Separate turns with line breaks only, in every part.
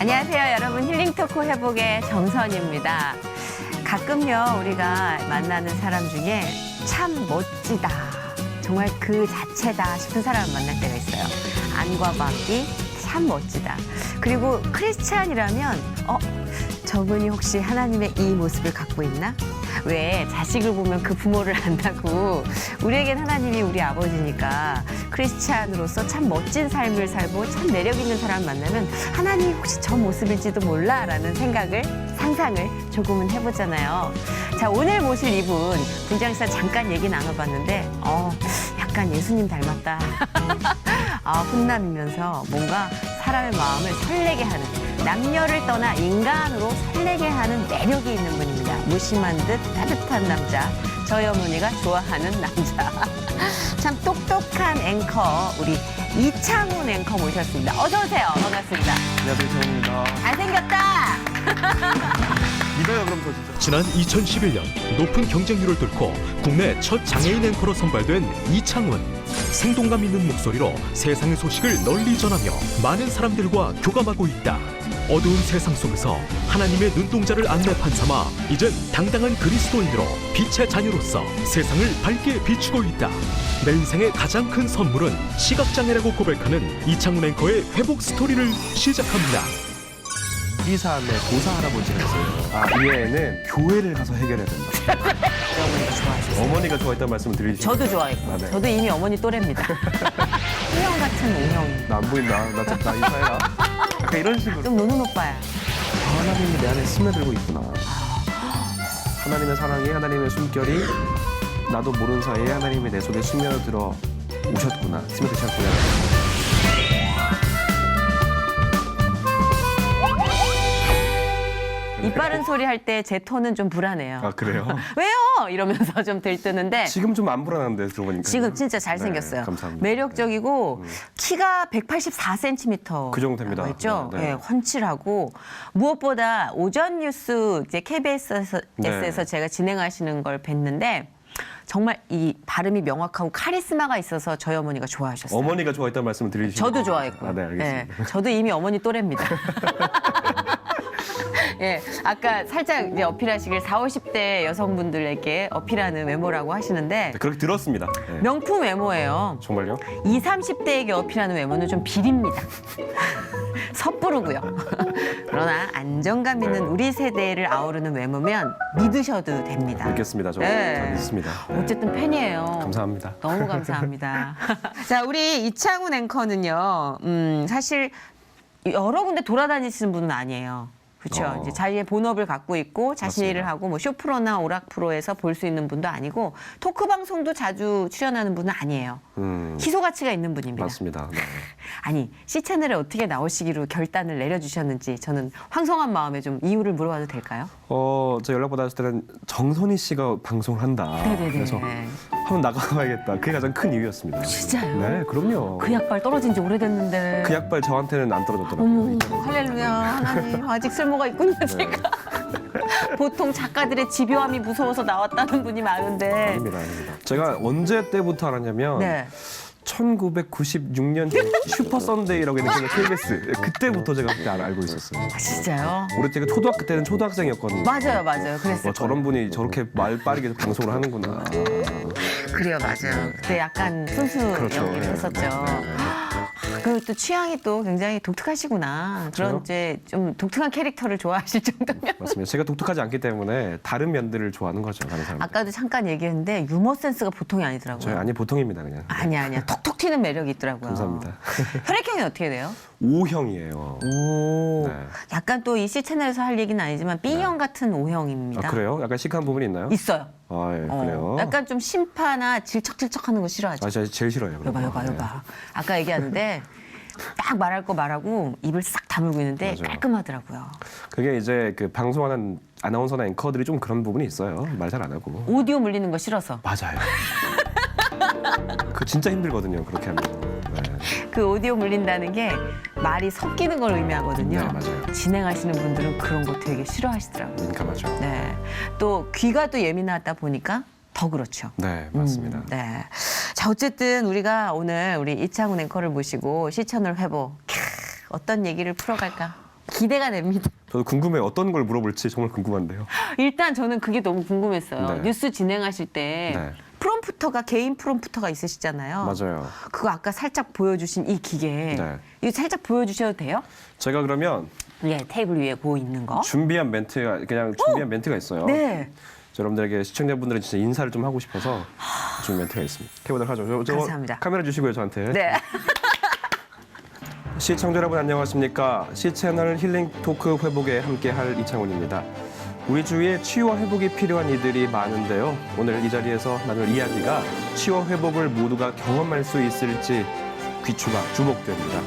안녕하세요, 여러분. 힐링토크 회복의 정선입니다. 가끔요, 우리가 만나는 사람 중에 참 멋지다, 정말 그 자체다 싶은 사람을 만날 때가 있어요. 안과 밖이 참 멋지다. 그리고 크리스찬이라면 저분이 혹시 하나님의 이 모습을 갖고 있나? 왜 자식을 보면 그 부모를 안다고, 우리에겐 하나님이 우리 아버지니까 크리스찬으로서 참 멋진 삶을 살고 참 매력 있는 사람을 만나면 하나님이 혹시 저 모습일지도 몰라라는 상상을 조금은 해보잖아요. 자, 오늘 모실 이분 분장실에서 잠깐 얘기 나눠봤는데 약간 예수님 닮았다. 훈남이면서 뭔가 사람의 마음을 설레게 하는, 남녀를 떠나 인간으로 설레게 하는 매력이 있는 분입니다. 무심한 듯 따뜻한 남자, 저희 어머니가 좋아하는 남자. 참 똑똑한 앵커, 우리 이창훈 앵커 모셨습니다. 어서 오세요. 반갑습니다.
안녕하세요, 이창훈입니다.
잘생겼다.
믿어요, 그럼 저 진짜.
지난 2011년 높은 경쟁률을 뚫고 국내 첫 장애인 앵커로 선발된 이창훈. 생동감 있는 목소리로 세상의 소식을 널리 전하며 많은 사람들과 교감하고 있다. 어두운 세상 속에서 하나님의 눈동자를 안내판 삼아 이젠 당당한 그리스도인으로 빛의 자녀로서 세상을 밝게 비추고 있다. 내 인생의 가장 큰 선물은 시각장애라고 고백하는 이창훈 앵커의 회복 스토리를 시작합니다.
이 삶에 보사 할아버지가 있어요. 이 애는 교회를 가서 해결해야 된다.
어머니가 좋아하셨어요.
어머니가 좋아했다는 말씀을 드리시죠.
저도 좋아했고,
네.
저도 이미 어머니 또래입니다. 희영 같은 오형.
나 안 보인다. 나 인사해라. 약간 이런 식으로.
좀 노는 오빠야.
하나님이 내 안에 스며들고 있구나. 하나님의 사랑이, 하나님의 숨결이 나도 모르는 사이에 하나님이 내 속에 스며들어 오셨구나. 스며드셨구나.
입 바른 소리 할 때 제 톤은 좀 불안해요.
아, 그래요?
왜요? 이러면서 좀 들뜨는데
지금 좀 안 불안한데 들어보니까.
지금 진짜 잘생겼어요.
네, 감사합니다.
매력적이고 키가 184cm
그 정도 됩니다.
있죠.
네, 네.
네, 훤칠하고 무엇보다 오전 뉴스 이제 KBS에서
네.
제가 진행하시는 걸 뵀는데 정말 이 발음이 명확하고 카리스마가 있어서 저희 어머니가 좋아하셨어요.
어머니가 좋아했다는 말씀을 드리시죠.
저도 좋아했고.
네, 알겠습니다.
저도 이미 어머니 또래입니다. 예, 아까 살짝 이제 어필하시길 40, 50대 여성분들에게 어필하는 외모라고 하시는데
네, 그렇게 들었습니다. 네.
명품 외모예요.
정말요?
20, 30대에게 어필하는 외모는 좀 비립니다. 섣부르고요. 그러나 안정감 있는 우리 세대를 아우르는 외모면 믿으셔도 됩니다.
믿겠습니다. 저
네.
잘 믿습니다. 네.
어쨌든 팬이에요.
감사합니다.
너무 감사합니다. 자, 우리 이창훈 앵커는요, 사실 여러 군데 돌아다니시는 분은 아니에요. 그렇죠. 이제 자기의 본업을 갖고 있고 자신의
맞습니다.
일을 하고 뭐 쇼프로나 오락프로에서 볼 수 있는 분도 아니고 토크 방송도 자주 출연하는 분은 아니에요. 희소 가치가 있는 분입니다.
맞습니다. 네.
아니, C채널에 어떻게 나오시기로 결단을 내려주셨는지 저는 황송한 마음에 좀 이유를 물어봐도 될까요?
저 연락 받았을 때는 정선희 씨가 방송을 한다.
네네네.
그래서 한번 나가봐야겠다. 그게 가장 큰 이유였습니다.
진짜요?
네, 그럼요.
그 약발 떨어진 지 오래됐는데.
그 약발 저한테는 안 떨어졌더라고요.
어머, 할렐루야. 하나님, 아직 쓸모가 있군요, 제가. 보통 작가들의 집요함이 무서워서 나왔다는 분이 많은데.
아닙니다, 아닙니다. 제가 언제 때부터 알았냐면
네.
1996년 슈퍼 선데이라고 있는 KBS 그때부터 제가 그때 알고 있었어요.
아, 진짜요?
우리 때가 그때는 초등학생이었거든요.
맞아요. 그랬어요.
저런 분이 저렇게 말 빠르게 방송을 하는구나.
그래요, 맞아요. 그때 약간 순수
그렇죠.
연기를
네,
했었죠.
네, 네, 네.
그리고 또 취향이 또 굉장히 독특하시구나. 그런
저요?
이제 좀 독특한 캐릭터를 좋아하실 정도면.
맞습니다. 제가 독특하지 않기 때문에 다른 면들을 좋아하는 거죠, 다른 사람들.
아까도 잠깐 얘기했는데 유머 센스가 보통이 아니더라고요.
저희 아니 보통입니다, 그냥.
아니야. 톡톡 튀는 매력이 있더라고요.
감사합니다.
혈액형이 어떻게 돼요?
O형이에요.
오.
네.
약간 또 이 C채널에서 할 얘기는 아니지만 B형 같은 O형입니다.
아, 그래요? 약간 시크한 부분이 있나요?
있어요.
아, 예, 그래요?
약간 좀 심파나 질척질척하는 거 싫어하죠.
아, 제가 제일 싫어요. 그런 거. 네.
여봐. 아까 얘기하는데 딱 말할 거 말하고 입을 싹 다물고 있는데
맞아요.
깔끔하더라고요.
그게 이제 그 방송하는 아나운서나 앵커들이 좀 그런 부분이 있어요. 말 잘 안 하고.
오디오 물리는 거 싫어서.
맞아요. 그 진짜 힘들거든요. 그렇게 하면. 네.
그 오디오 물린다는 게 말이 섞이는 걸 의미하거든요.
네, 맞아요.
진행하시는 분들은 그런 거 되게 싫어하시더라고요.
민감하죠.
네. 또 귀가 또 예민하다 보니까 더 그렇죠.
네, 맞습니다.
네. 자, 어쨌든 우리가 오늘 우리 이창훈 앵커를 모시고 C채널 회복. 어떤 얘기를 풀어갈까? 기대가 됩니다.
저도 궁금해요. 어떤 걸 물어볼지 정말 궁금한데요.
일단 저는 그게 너무 궁금했어요.
네.
뉴스 진행하실 때
네.
프롬프터가 개인 프롬프터가 있으시잖아요.
맞아요.
그거 아까 살짝 보여주신 이 기계
네.
이거 살짝 보여주셔도 돼요?
제가 그러면
예, 테이블 위에 고 있는 거.
준비한 멘트가 있어요.
네.
여러분들에게 시청자분들은 진짜 인사를 좀 하고 싶어서 준비 멘트가 있습니다. 해보도록 하죠. 저
감사합니다.
카메라 주시고요, 저한테.
네.
시청자 여러분 안녕하십니까? 시채널 힐링 토크 회복에 함께할 이창훈입니다. 우리 주위에 치유와 회복이 필요한 이들이 많은데요. 오늘 이 자리에서 나눌 이야기가 치유와 회복을 모두가 경험할 수 있을지 귀추가 주목됩니다.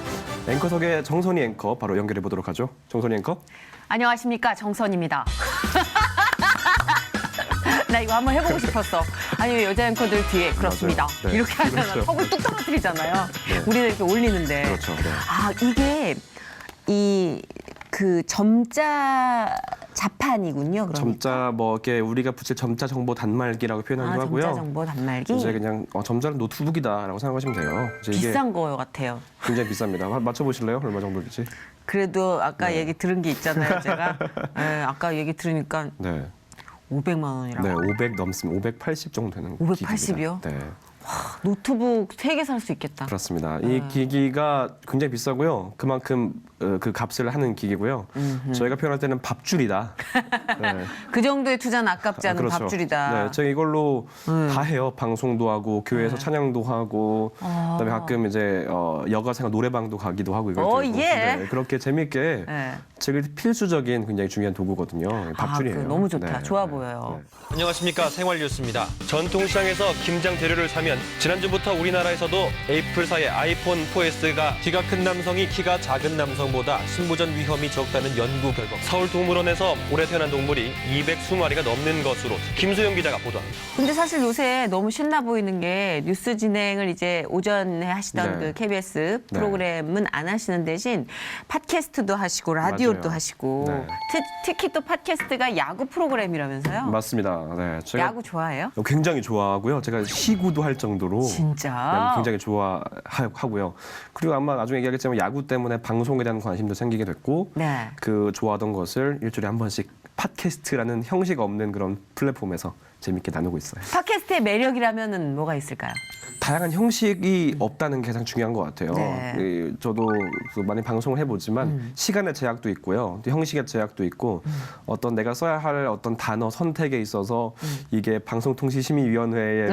앵커석의 정선희 앵커 바로 연결해 보도록 하죠. 정선희 앵커.
안녕하십니까, 정선입니다. 나 이거 한번 해보고 싶었어. 아니 여자 앵커들 뒤에 그렇습니다.
네.
이렇게 하잖아.
그렇죠.
턱을 뚝 떨어뜨리잖아요.
네.
우리는 이렇게 올리는데.
그렇죠. 네.
아 이게 그 점자 자판이군요. 그러니까.
점자 뭐 이렇게 우리가 붙일 점자 정보 단말기라고 표현하기도 하고요.
점자 정보 단말기.
이제 그냥 점자는 노트북이다라고 생각하시면 돼요. 이제 이게
비싼 거 같아요.
굉장히 비쌉니다. 맞춰보실래요? 얼마 정도일지?
그래도 아까
네.
얘기 들은 게 있잖아요, 제가. 네, 아까 얘기 들으니까
네.
500만 원이라고.
네, 500 넘습니다. 580 정도 되는
580 이요?
기기입니다. 네,
노트북 3개 살 수 있겠다.
그렇습니다. 이 기기가 굉장히 비싸고요. 그만큼 그 값을 하는 기기고요. 저희가 표현할 때는 밥줄이다. 네.
그 정도의 투자는 아깝지 않은
그렇죠.
밥줄이다.
네, 제가 이걸로 다 해요. 방송도 하고 교회에서 찬양도 하고 그다음에 가끔 이제 여가생활 노래방도 가기도 하고 이걸 들고.
예.
네, 그렇게 재밌게
네.
제일 필수적인 굉장히 중요한 도구거든요. 밥줄이에요.
그거 너무 좋다.
네,
좋아
네,
보여요.
네.
안녕하십니까, 생활뉴스입니다. 전통시장에서 김장 재료를 사면 지난주부터 우리나라에서도 애플사의 아이폰 4S가 키가 큰 남성이 키가 작은 남성보다 승부전 위험이 적다는 연구 결과 서울동물원에서 올해 태어난 동물이 220마리가 넘는 것으로 김수영 기자가 보도합니다.
근데 사실 요새 너무 신나 보이는 게 뉴스 진행을 이제 오전에 하시던
네.
그 KBS
네.
프로그램은 안 하시는 대신 팟캐스트도 하시고 라디오도
맞아요.
하시고
네.
특히 또 팟캐스트가 야구 프로그램이라면서요?
맞습니다. 네, 제가
야구 좋아해요?
굉장히 좋아하고요. 제가 시구도 할 정도로
진짜?
야구 굉장히 좋아하고요. 그리고 아마 나중에 얘기하겠지만 야구 때문에 방송에 대한 관심도 생기게 됐고
네.
그 좋아하던 것을 일주일에 한 번씩 팟캐스트라는 형식 없는 그런 플랫폼에서 재밌게 나누고 있어요.
팟캐스트의 매력이라면은 뭐가 있을까요?
다양한 형식이 없다는 게 가장 중요한 것 같아요.
네.
저도 많이 방송을 해보지만 시간의 제약도 있고요, 또 형식의 제약도 있고 어떤 내가 써야 할 어떤 단어 선택에 있어서 이게 방송통신심의위원회의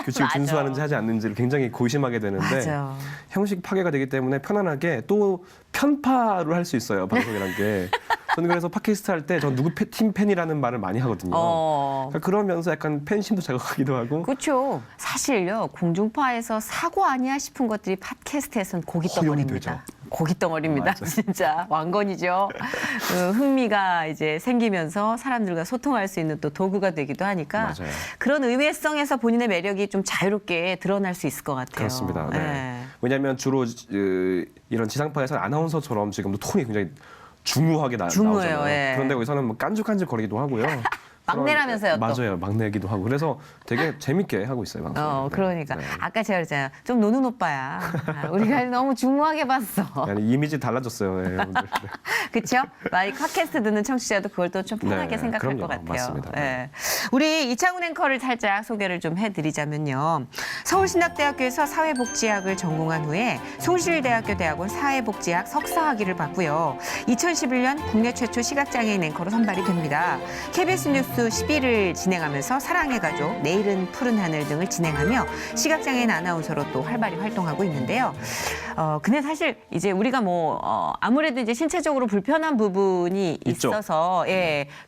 규칙을
맞아.
준수하는지 하지 않는지를 굉장히 고심하게 되는데
맞아.
형식 파괴가 되기 때문에 편안하게 또 편파를 할 수 있어요, 방송이란 게. 저는 그래서 팟캐스트 할 때 전 누구 팀 팬이라는 말을 많이 하거든요. 그러니까 그러면서 약간 팬심도 자극하기도 하고.
그렇죠. 사실요, 공중파에서 사고 아니야 싶은 것들이 팟캐스트에서는 고깃덩어리입니다.
되죠.
고깃덩어리입니다.
맞아요.
진짜 왕건이죠. 흥미가 이제 생기면서 사람들과 소통할 수 있는 또 도구가 되기도 하니까
맞아요.
그런 의외성에서 본인의 매력이 좀 자유롭게 드러날 수 있을 것 같아요.
그렇습니다. 네.
네.
왜냐하면 주로 이런 지상파에서 아나운서처럼 지금도 톤이 굉장히 중후하게
중후해요,
나오잖아요.
예.
그런데 거기서는 뭐 깐죽깐죽 거리기도 하고요.
막내라면서요, 또.
맞아요. 막내기도 하고. 그래서 되게 재밌게 하고 있어요, 방송.
그러니까.
네.
아까 제가 그랬잖아요. 좀 노는 오빠야. 우리가 너무 중후하게 봤어.
아니, 이미지 달라졌어요. 네, 여러분들. 네.
그렇죠? 많이 팟캐스트 듣는 청취자도 그걸 또 좀 편하게
네,
생각할
그럼요.
것 같아요.
맞습니다.
네. 우리 이창훈 앵커를 살짝 소개를 좀 해드리자면요. 서울신학대학교에서 사회복지학을 전공한 후에 송실대학교 대학원 사회복지학 석사학위를 받고요. 2011년 국내 최초 시각장애인 앵커로 선발이 됩니다. KBS 뉴스 11을 진행하면서 사랑의 가족, 내일은 푸른 하늘 등을 진행하며 시각장애인 아나운서로 또 활발히 활동하고 있는데요. 근데 사실 이제 우리가 아무래도 이제 신체적으로 불편한 부분이
있죠.
있어서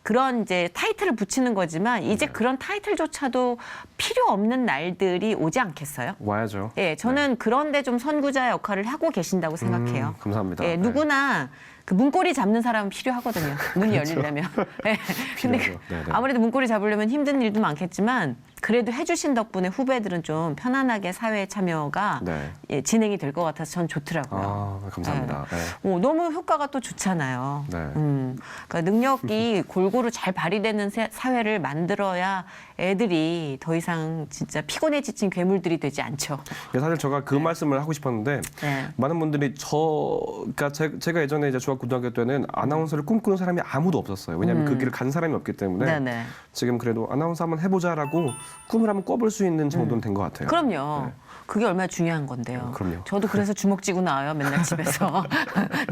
그런 이제 타이틀을 붙이는 거지만 이제 그런 타이틀조차도 필요 없는 날들이 오지 않겠어요?
와야죠.
저는 그런데 좀 선구자 역할을 하고 계신다고 생각해요.
감사합니다. 네.
누구나 그 문고리 잡는 사람은 필요하거든요. 문이 열리려면. 근데
필요하죠. 네, 네.
아무래도 문고리 잡으려면 힘든 일도 많겠지만 그래도 해주신 덕분에 후배들은 좀 편안하게 사회 참여가
네.
예, 진행이 될 것 같아서 전 좋더라고요.
아, 감사합니다. 네.
너무 효과가 또 좋잖아요.
네.
그러니까 능력이 골고루 잘 발휘되는 사회를 만들어야 애들이 더 이상 진짜 피곤에 지친 괴물들이 되지 않죠.
사실 제가 그 말씀을 하고 싶었는데
네.
많은 분들이 그러니까 제가 예전에 이제 중학 고등학교 때는 아나운서를 꿈꾸는 사람이 아무도 없었어요. 왜냐하면 그 길을 간 사람이 없기 때문에
네네.
지금 그래도 아나운서 한번 해보자라고 꿈을 한번 꿔볼 수 있는 정도는 된 것 같아요.
그럼요.
네.
그게 얼마나 중요한 건데요.
그럼요.
저도 그래서 주먹 쥐고 나와요. 맨날 집에서.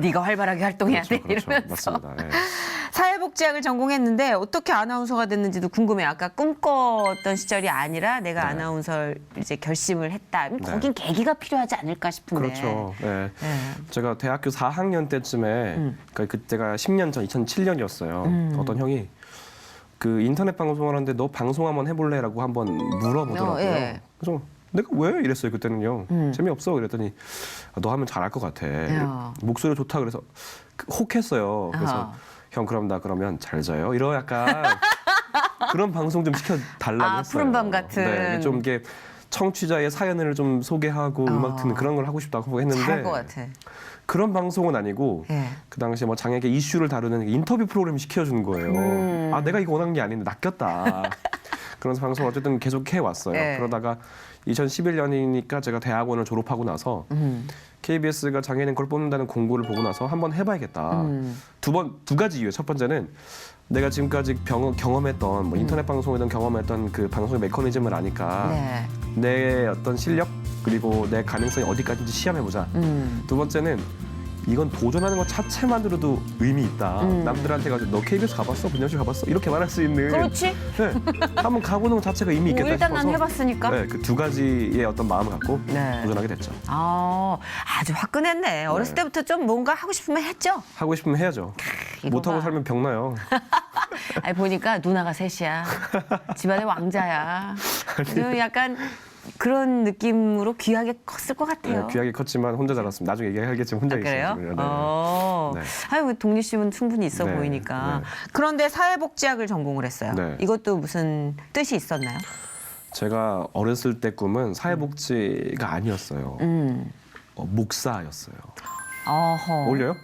네가 활발하게 활동해야 돼.
그렇죠.
이러면서.
맞습니다. 예.
사회복지학을 전공했는데 어떻게 아나운서가 됐는지도 궁금해요. 아까 꿈꿨던 시절이 아니라 내가
네.
아나운서를 이제 결심을 했다.
네.
거긴 계기가 필요하지 않을까 싶은데.
그렇죠. 예.
네.
제가 대학교 4학년 때쯤에 그러니까 그때가 10년 전 2007년이었어요. 어떤 형이 그 인터넷 방송을 하는데 너 방송 한번 해볼래라고 한번 물어보더라고요.
예.
그래서 내가 왜 이랬어요 그때는요. 재미없어 그랬더니 너 하면 잘할 것 같아.
야.
목소리 좋다 그래서 혹했어요. 그래서
아하.
형 그럼 나 그러면 잘 자요. 이러 약간 그런 방송 좀 시켜달라고 했어요.
푸른 밤 같은.
네, 좀 이게 청취자의 사연을 좀 소개하고 음악 듣는 그런 걸 하고 싶다고 했는데
잘할 것 같아.
그런 방송은 아니고
예.
그 당시에 뭐 장애계 이슈를 다루는 인터뷰 프로그램 시켜주는 거예요. 아 내가 이거 원하는 게 아닌데 낚였다. 그런 방송 어쨌든 계속 해왔어요.
네.
그러다가 2011년이니까 제가 대학원을 졸업하고 나서 KBS가 장애인 걸 뽑는다는 공고를 보고 나서 한번 해봐야겠다. 두 가지 이유예요. 첫 번째는 내가 지금까지 경험했던 뭐 인터넷 방송이든 경험했던 그 방송의 메커니즘을 아니까
네.
내 어떤 실력 그리고 내 가능성이 어디까지인지 시험해보자. 두 번째는 이건 도전하는 것 자체만으로도 의미 있다. 남들한테 가지고 너 KBS 가봤어? 분녀실 가봤어? 이렇게 말할 수 있는.
그렇지.
네, 한번 가보는 것 자체가 의미 있겠다
일단
싶어서.
난 해봤으니까.
네, 그 두 가지의 어떤 마음을 갖고
네.
도전하게 됐죠.
아주 화끈했네. 어렸을
네.
때부터 좀 뭔가 하고 싶으면 했죠.
하고 싶으면 해야죠.
이거
못하고
봐.
살면 병나요.
아니 보니까 누나가 셋이야. 집안의 왕자야. 좀 약간 그런 느낌으로 귀하게 컸을 것 같아요.
네, 귀하게 컸지만 혼자 자랐습니다. 나중에 얘기하겠지만 혼자
그래요?
있어요. 네. 네.
아유 독립심은 충분히 있어
네,
보이니까.
네.
그런데 사회복지학을 전공을 했어요.
네.
이것도 무슨 뜻이 있었나요?
제가 어렸을 때 꿈은 사회복지가 아니었어요. 목사였어요.
어허.
어울려요?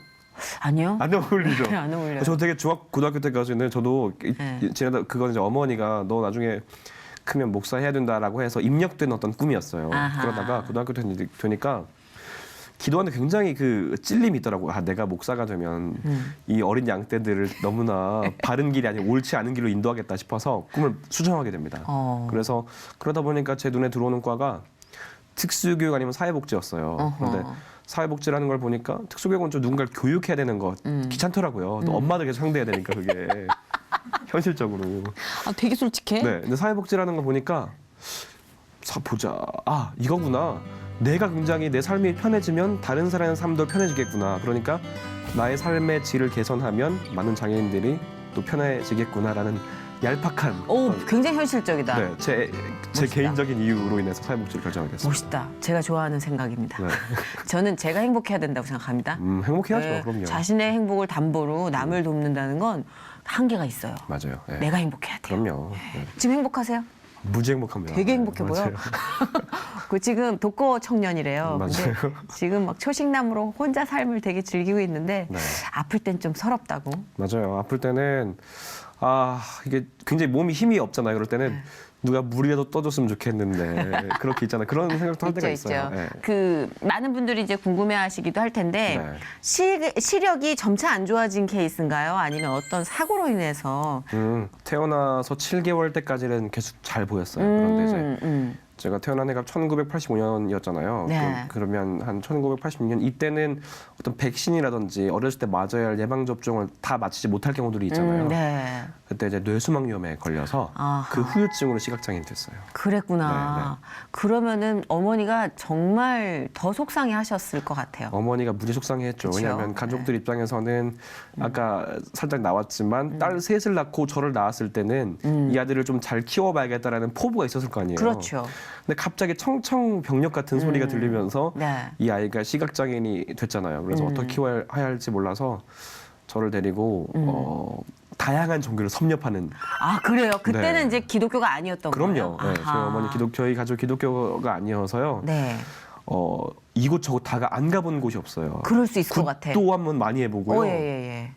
아니요.
안 어울리죠?
안 어울려요.
저 되게 고등학교 때까지는 저도
네.
지나다 그건 이제 어머니가 너 나중에 크면 목사 해야 된다라고 해서 입력된 어떤 꿈이었어요.
아하.
그러다가 고등학교 때 되니까 기도하는데 굉장히 그 찔림이 있더라고요. 아, 내가 목사가 되면 이 어린 양떼들을 너무나 바른 길이 아니고 옳지 않은 길로 인도하겠다 싶어서 꿈을 수정하게 됩니다. 그래서 그러다 보니까 제 눈에 들어오는 과가 특수교육 아니면 사회복지였어요. 그런데 사회복지라는 걸 보니까 특수교육은 좀 누군가를 교육해야 되는 거 귀찮더라고요. 또 엄마들 계속 상대해야 되니까 그게 현실적으로.
아, 되게 솔직해.
네, 근데 사회복지라는 거 보니까 보자. 아 이거구나. 내가 굉장히 내 삶이 편해지면 다른 사람의 삶도 편해지겠구나. 그러니까 나의 삶의 질을 개선하면 많은 장애인들이 또 편해지겠구나라는 얄팍한.
오, 굉장히 현실적이다.
네, 제
멋있다.
개인적인 이유로 인해서 사회복지를 결정하게 됐습니다.
멋있다. 제가 좋아하는 생각입니다.
네.
저는 제가 행복해야 된다고 생각합니다.
행복해야죠,
네,
그럼요.
자신의 행복을 담보로 남을 돕는다는 건 한계가 있어요.
맞아요. 네.
내가 행복해야 돼요.
그럼요. 네.
지금 행복하세요?
무지 행복합니다.
되게 행복해
네,
보여.
맞아요.
그 지금 독거 청년이래요. 근데
맞아요.
지금 막 초식남으로 혼자 삶을 되게 즐기고 있는데
네.
아플 땐 좀 서럽다고.
맞아요. 아플 때는 이게 굉장히 몸이 힘이 없잖아요. 그럴 때는 누가 물이라도 떠줬으면 좋겠는데 그렇게 있잖아요. 그런 생각도 할 때가 있어요. 네.
그 많은 분들이 이제 궁금해하시기도 할 텐데 시력이 점차 안 좋아진 케이스인가요? 아니면 어떤 사고로 인해서?
태어나서 7개월 때까지는 계속 잘 보였어요. 그런데 이제 제가 태어난 해가 1985년이었잖아요.
네.
그러면 한 1986년 이때는 어떤 백신이라든지 어렸을 때 맞아야 할 예방 접종을 다 맞히지 못할 경우들이 있잖아요.
네.
그때 이제 뇌수막염에 걸려서
아하.
그 후유증으로 시각장애인이 됐어요.
그랬구나. 그러면은 어머니가 정말 더 속상해하셨을 것 같아요.
어머니가 무지 속상해했죠.
그쵸?
왜냐하면 가족들 입장에서는 아까 살짝 나왔지만 딸 셋을 낳고 저를 낳았을 때는 이 아들을 좀 잘 키워봐야겠다라는 포부가 있었을 거 아니에요.
그렇죠.
근데 갑자기 청청병력 같은 소리가 들리면서
네.
이 아이가 시각장애인이 됐잖아요. 그래서 어떻게 키워야 할지 몰라서 저를 데리고 다양한 종교를 섭렵하는.
아, 그래요? 그때는
네.
이제 기독교가 아니었던
그럼요.
거예요?
네, 저희
아하.
어머니 저희 가족 기독교가 아니어서요.
네.
이곳저곳 다가 안 가본 곳이 없어요.
그럴 수 있을 것 같아.
굿도 한번 많이 해보고요.
예.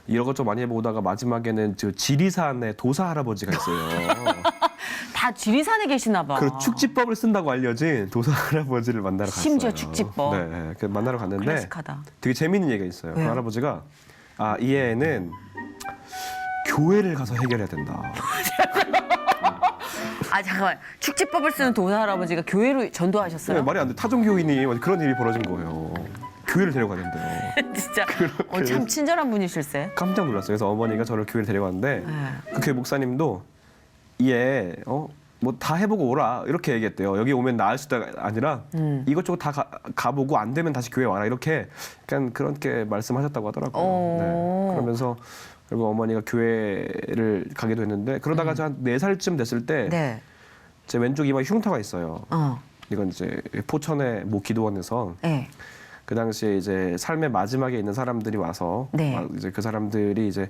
이것저것 많이 해보다가 마지막에는 저 지리산에 도사 할아버지가 있어요.
다 지리산에 계시나 봐.
그 축지법을 쓴다고 알려진 도사 할아버지를 만나러 갔어요.
심지어 축지법.
네, 그 만나러 갔는데
클래식하다.
되게 재밌는 얘기가 있어요. 그
왜요?
할아버지가 이 애는 교회를 가서 해결해야 된다.
아, 잠깐만. 축지법을 쓰는 도사 할아버지가 교회로 전도하셨어요?
네, 말이 안 돼. 타종교인이 그런 일이 벌어진 거예요. 교회를 데려가는데요.
진짜 참 친절한 분이실세.
깜짝 놀랐어요. 그래서 어머니가 저를 교회를 데려갔는데
네.
그 교회 목사님도 얘 뭐 다 해보고 오라 이렇게 얘기했대요. 여기 오면 나을 수가 아니라 이것저것 다 가보고 안 되면 다시 교회 와라 이렇게 약간 그렇게 말씀하셨다고 하더라고요. 네. 그러면서 결국 어머니가 교회를 가기도 했는데 그러다가 저 한 4살쯤 됐을 때 제
네.
왼쪽 이마에 흉터가 있어요.
어.
이건 이제 포천의 모 기도원에서
네.
그 당시에 이제 삶의 마지막에 있는 사람들이 와서
네.
이제 그 사람들이 이제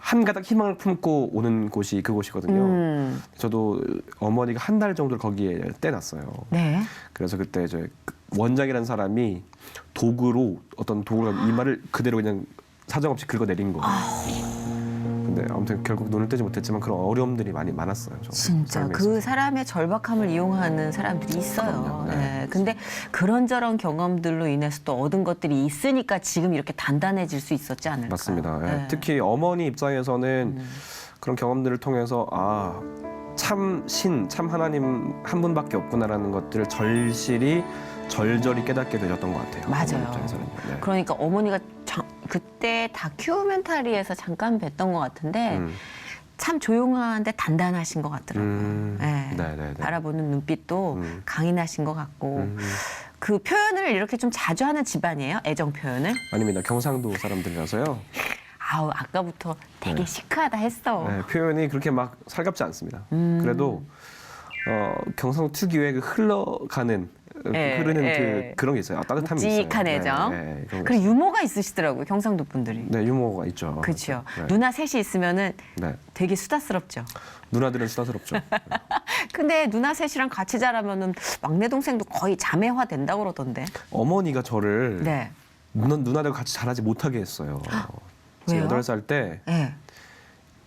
한 가닥 희망을 품고 오는 곳이 그곳이거든요. 저도 어머니가 한 달 정도를 거기에 떼놨어요.
네.
그래서 그때 이제 원장이라는 사람이 도구로 어떤 도구로 이마를 그대로 그냥 사정없이 긁어내린 거예요. 근데 아무튼 결국 눈을 떼지 못했지만 그런 어려움들이 많이 많았어요. 저는
진짜
삶에
그
있어서.
사람의 절박함을 이용하는 사람들이 있어요.
그럼요. 네.
네. 근데 그런저런 경험들로 인해서 또 얻은 것들이 있으니까 지금 이렇게 단단해질 수 있었지 않을까.
맞습니다. 예.
네.
특히 어머니 입장에서는 그런 경험들을 통해서 참 하나님 한 분밖에 없구나라는 것들을 절절히 깨닫게 되셨던 것 같아요.
맞아요.
어머니 입장에서는요. 네.
그러니까 어머니가 그때 다큐멘터리에서 잠깐 뵀던 것 같은데 참 조용한데 단단하신 것 같더라고요. 네.
네네네.
바라보는 눈빛도 강인하신 것 같고
음.
그 표현을 이렇게 좀 자주 하는 집안이에요? 애정 표현을?
아닙니다. 경상도 사람들이라서요.
아우 아까부터 되게 시크하다 했어.
네, 표현이 그렇게 막 살갑지 않습니다. 그래도 경상도 특유의 그 흘러가는
예.
그런 게 있어요. 따뜻함이 있어요.
묵직한 애정.
네, 그런 거
그리고 유머가 있으시더라고요, 경상도 분들이.
네, 유머가 있죠.
그렇죠.
네.
누나 셋이 있으면은
네.
되게 수다스럽죠.
누나들은 수다스럽죠.
근데 누나 셋이랑 같이 자라면은 막내 동생도 거의 자매화 된다고 그러던데.
어머니가 저를
네.
누나들과 같이 자라지 못하게 했어요.
왜요?
제가 8살 때
네.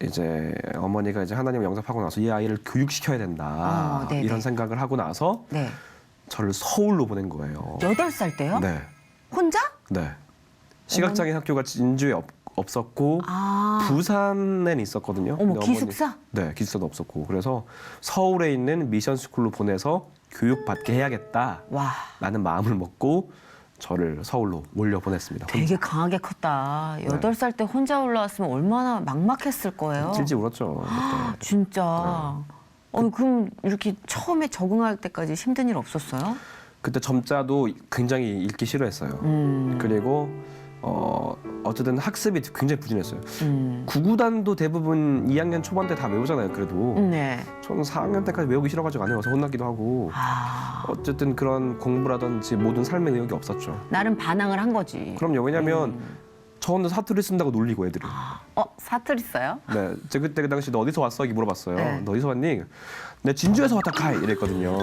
이제 어머니가 이제 하나님을 영접하고 나서 이 아이를 교육시켜야 된다.
네네.
이런 생각을 하고 나서
네.
저를 서울로 보낸 거예요.
8살 때요?
네.
혼자?
네. 시각장애인 학교가 진주에 없었고
아.
부산에는 있었거든요.
어머,
근데
기숙사?
네, 기숙사도 없었고. 그래서 서울에 있는 미션 스쿨로 보내서 교육받게 해야겠다라는
와.
마음을 먹고 저를 서울로 올려 보냈습니다.
되게 강하게 컸다. 8살 때 혼자 올라왔으면 얼마나 막막했을 거예요.
질질 울었죠. 그때.
진짜. 그럼 이렇게 처음에 적응할 때까지 힘든 일 없었어요?
그때 점자도 굉장히 읽기 싫어했어요. 그리고 어쨌든 학습이 굉장히 부진했어요. 구구단도 대부분 2학년 초반 때 다 외우잖아요. 그래도
네.
저는 4학년 때까지 외우기 싫어가지고 안 외워서 혼나기도 하고
아,
어쨌든 그런 공부라든지 모든 삶의 내용이 없었죠.
나름 반항을 한 거지.
그럼요. 왜냐하면 저 혼자 사투리 쓴다고 놀리고 애들이.
사투리 써요?
네, 제가 그때 그 당시 너 어디서 왔어? 이렇게 물어봤어요.
네.
너 어디서 왔니? 내 진주에서 왔다 카이 이랬거든요.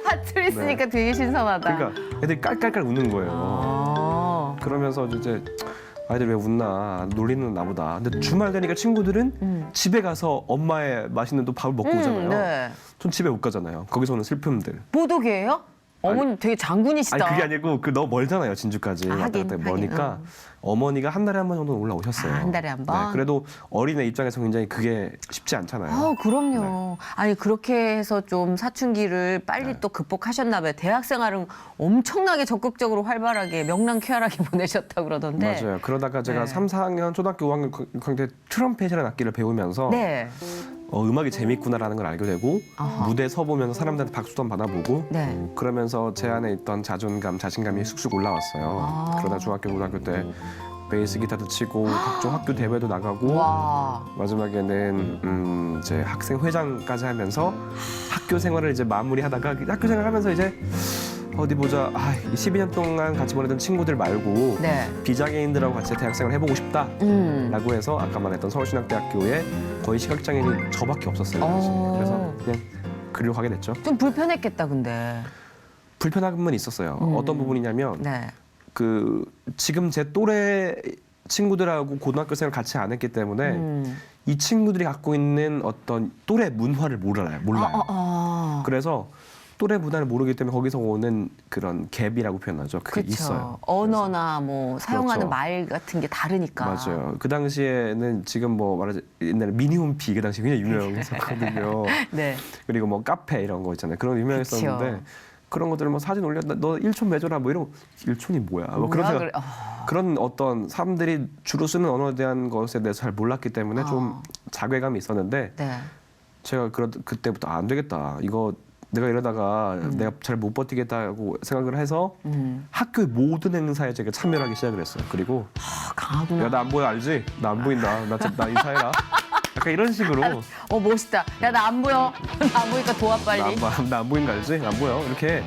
사투리 쓰니까 되게 신선하다.
그러니까 애들이 깔깔깔 웃는 거예요.
아.
그러면서 이제 아이들 왜 웃나 놀리는 나보다. 근데 주말 되니까 친구들은 집에 가서 엄마의 맛있는 또 밥을 먹고 오잖아요.
네.
전 집에 못 가잖아요. 거기서 오는 슬픔들.
보도계예요? 어머니 되게 장군이시다.
아니 그게 아니고 너무 멀잖아요 진주까지. 왔다
하긴,
갔다 머니까
하긴,
어머니가 한 달에 한 번 정도 올라오셨어요.
한 달에 한 번?
네, 그래도 어린애 입장에서 굉장히 그게 쉽지 않잖아요.
그럼요. 아니 그렇게 해서 좀 사춘기를 빨리 또 극복하셨나 봐요. 대학 생활은 엄청나게 적극적으로 활발하게 명랑쾌활하게 보내셨다고 그러던데.
맞아요. 그러다가 제가
네.
3, 4학년 초등학교 5학년 그때 트럼펫이라는 악기를 배우면서
네.
음악이 재밌구나라는 걸 알게 되고
아하.
무대에 서보면서 사람들한테 박수도 한번 받아보고
네.
그러면서 제 안에 있던 자존감, 자신감이 쑥쑥 올라왔어요.
아.
그러다 중학교, 고등학교 때 베이스 기타도 치고 각종 학교 대회도 나가고
와.
마지막에는 이제 학생 회장까지 하면서 학교 생활을 이제 마무리하다가 학교 생활하면서 이제 어디 보자. 12년 동안 같이 보내던 친구들 말고
네.
비장애인들하고 같이 대학생활 해보고 싶다라고 해서 아까 말했던 서울신학대학교에 거의 시각장애인이 저밖에 없었어요. 당시에. 그래서 그냥 그리로 가게 됐죠.
좀 불편했겠다, 근데.
불편함은 있었어요. 어떤 부분이냐면
네.
지금 제 또래 친구들하고 고등학교 생활 같이 안 했기 때문에 이 친구들이 갖고 있는 어떤 또래 문화를 몰라요. 그래서 또래 문화를 모르기 때문에 거기서 오는 그런 갭이라고 표현하죠. 그게
그렇죠.
있어요.
언어나 뭐 사용하는
그렇죠.
말 같은 게 다르니까.
맞아요. 그 당시에는 지금 뭐 말하자 옛날에 미니홈피 그 당시 굉장히 유명했었거든요.
네.
그리고 뭐 카페 이런 거 있잖아요. 그런 거 유명했었는데
그쵸.
그런 것들 뭐 사진 올려 너 일촌 매줘라 뭐 이런 일촌이 뭐야? 뭐 그런
뭐야,
생각, 그런 어떤 사람들이 주로 쓰는 언어에 대한 것에 대해서 잘 몰랐기 때문에 좀 자괴감이 있었는데
네.
제가 그때부터 안 되겠다. 이거 내가 이러다가 내가 잘 못 버티겠다고 생각을 해서 학교의 모든 행사에 제가 참여를 하기 시작을 했어요. 그리고
강하구나.
야 나 안 보여 알지? 나 안 보인다. 나 인사해라. 약간 이런 식으로
멋있다. 야, 나 안 보여. 나 안 보니까 도와, 빨리.
나 안 보인 거 알지? 안 보여. 이렇게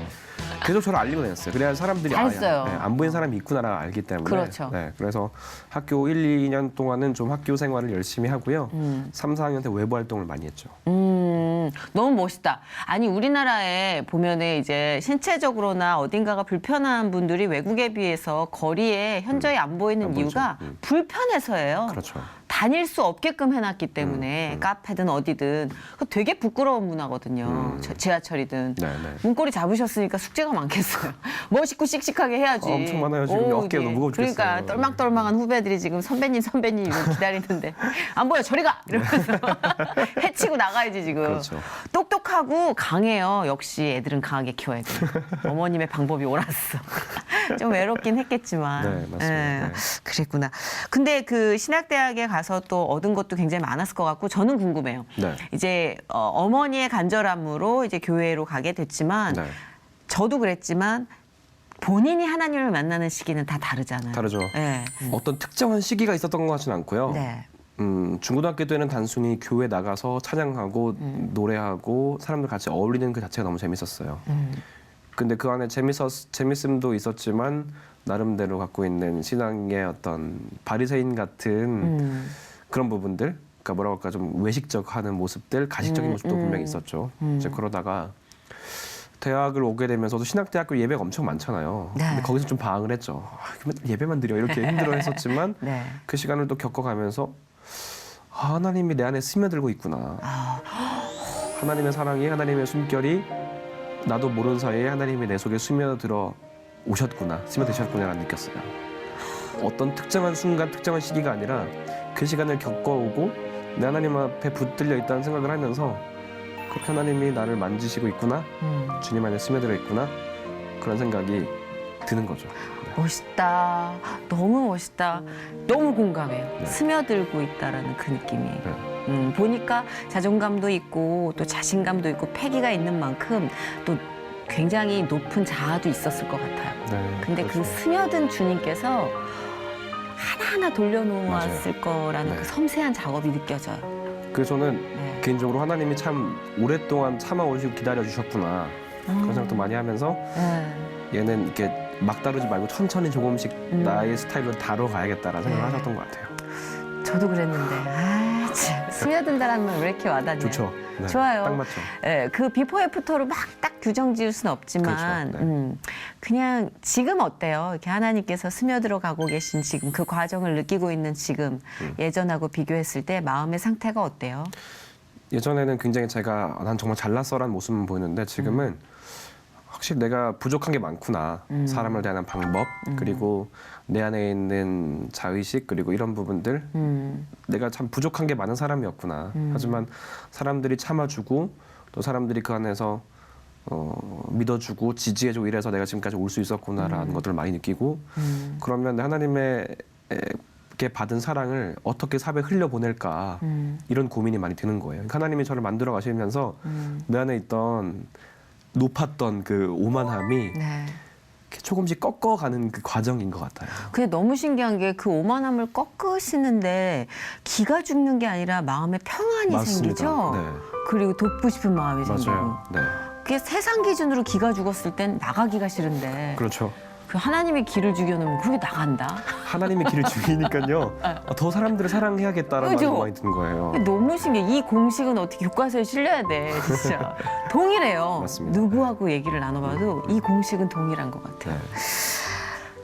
계속 저를 알리고 다녔어요. 그래야 사람들이
잘했어요.
안 보인 사람이 있구나를 알기 때문에.
그렇죠.
네, 그래서 학교 1, 2년 동안은 좀 학교 생활을 열심히 하고요. 3, 4학년 때 외부 활동을 많이 했죠.
너무 멋있다. 아니, 우리나라에 보면은 이제 신체적으로나 어딘가가 불편한 분들이 외국에 비해서 거리에 현저히 안 보이는
안 보이죠.
이유가 불편해서예요.
그렇죠.
다닐 수 없게끔 해놨기 때문에 카페든 어디든 그거 되게 부끄러운 문화거든요. 지하철이든.
네네.
문고리 잡으셨으니까 숙제가 많겠어요. 멋있고 씩씩하게 해야지.
엄청 많아요. 지금 어깨가 너무 무거워 죽겠어요.
그러니까 똘망똘망한 후배들이 지금 선배님 이러고 기다리는데 안 보여 저리 가 이러면서 해치고 나가야지 지금.
그렇죠.
똑똑하고 강해요. 역시 애들은 강하게 키워야 돼. 어머님의 방법이 옳았어. 좀 외롭긴 했겠지만.
네, 맞습니다. 네.
그랬구나. 근데 그 신학대학에 가서 또 얻은 것도 굉장히 많았을 것 같고 저는 궁금해요.
네.
이제 어머니의 간절함으로 이제 교회로 가게 됐지만
네.
저도 그랬지만 본인이 하나님을 만나는 시기는 다 다르잖아요.
다르죠.
네.
어떤 특정한 시기가 있었던 것 같지는 않고요.
네.
중고등학교 때는 단순히 교회 나가서 찬양하고 노래하고 사람들 같이 어울리는 그 자체가 너무 재밌었어요. 근데 그 안에 재밌음도 있었지만 나름대로 갖고 있는 신앙의 어떤 바리새인 같은 그런 부분들, 그러니까 뭐라고 할까 좀 외식적하는 모습들, 가식적인 모습도 분명히 있었죠. 이제 그러다가 대학을 오게 되면서도 신학대학교 예배가 엄청 많잖아요.
네.
근데 거기서 좀 방황을 했죠. 예배만 드려 이렇게 힘들어했었지만
네.
그 시간을 또 겪어가면서 하나님이 내 안에 스며들고 있구나. 하나님의 사랑이, 하나님의 숨결이 나도 모르는 사이에 하나님이 내 속에 스며들어 스며드셨구나라는 느꼈어요. 어떤 특정한 순간, 특정한 시기가 아니라 그 시간을 겪어오고 내 하나님 앞에 붙들려 있다는 생각을 하면서 그렇게 하나님이 나를 만지시고 있구나, 주님 안에 스며들어 있구나, 그런 생각이 드는 거죠.
멋있다. 너무 멋있다. 너무 공감해요.
네.
스며들고 있다라는 그 느낌이.
네.
보니까 자존감도 있고 또 자신감도 있고 패기가 있는 만큼 또 굉장히 높은 자아도 있었을 것 같아요.
네,
근데 그
그렇죠.
스며든 주님께서 하나하나 돌려놓았을 거라는
네.
그 섬세한 작업이 느껴져요.
그래서 저는
네.
개인적으로 하나님이 참 오랫동안 참아오시고 기다려주셨구나, 그런 생각도 많이 하면서
네.
얘는 이렇게 막 다루지 말고 천천히 조금씩 나의 스타일로 다뤄가야겠다라는 생각을
네.
하셨던 것 같아요.
저도 그랬는데 참 스며든다라는 말 왜 이렇게 와닿냐.
좋죠. 네,
좋아요.
딱 맞죠.
예, 그 비포 애프터로 막 딱 규정 지을 수는 없지만
그렇죠. 네.
그냥 지금 어때요? 이렇게 하나님께서 스며들어 가고 계신 지금 그 과정을 느끼고 있는 지금 예전하고 비교했을 때 마음의 상태가 어때요?
예전에는 굉장히 제가 난 정말 잘났어라는 모습은 보였는데 지금은 확실히 내가 부족한 게 많구나. 사람을 대하는 방법, 그리고 내 안에 있는 자의식, 그리고 이런 부분들, 내가 참 부족한 게 많은 사람이었구나. 하지만 사람들이 참아주고 또 사람들이 그 안에서 믿어주고 지지해주고 이래서 내가 지금까지 올 수 있었구나라는 것들을 많이 느끼고, 그러면 하나님께 받은 사랑을 어떻게 사회에 흘려보낼까, 이런 고민이 많이 드는 거예요. 하나님이 저를 만들어 가시면서 내 안에 있던 높았던 그 오만함이
네.
이렇게 조금씩 꺾어가는 그 과정인 것 같아요.
그게 너무 신기한 게 그 오만함을 꺾으시는데 기가 죽는 게 아니라 마음에 평안이
맞습니다.
생기죠.
네.
그리고 돕고 싶은 마음이 생기고.
맞아요. 네.
그게 세상 기준으로 기가 죽었을 땐 나가기가 싫은데
그렇죠.
그 하나님이 기를 죽여놓으면 그렇게 나간다.
하나님의 길을 죽이니까요. 더 사람들을 사랑해야겠다라는
그죠?
마음이 많이 드는 거예요.
너무 신기해. 이 공식은 어떻게 교과서에 실려야 돼, 진짜. 동일해요.
맞습니다.
누구하고 얘기를 나눠봐도 이 공식은 동일한 것 같아요.
네.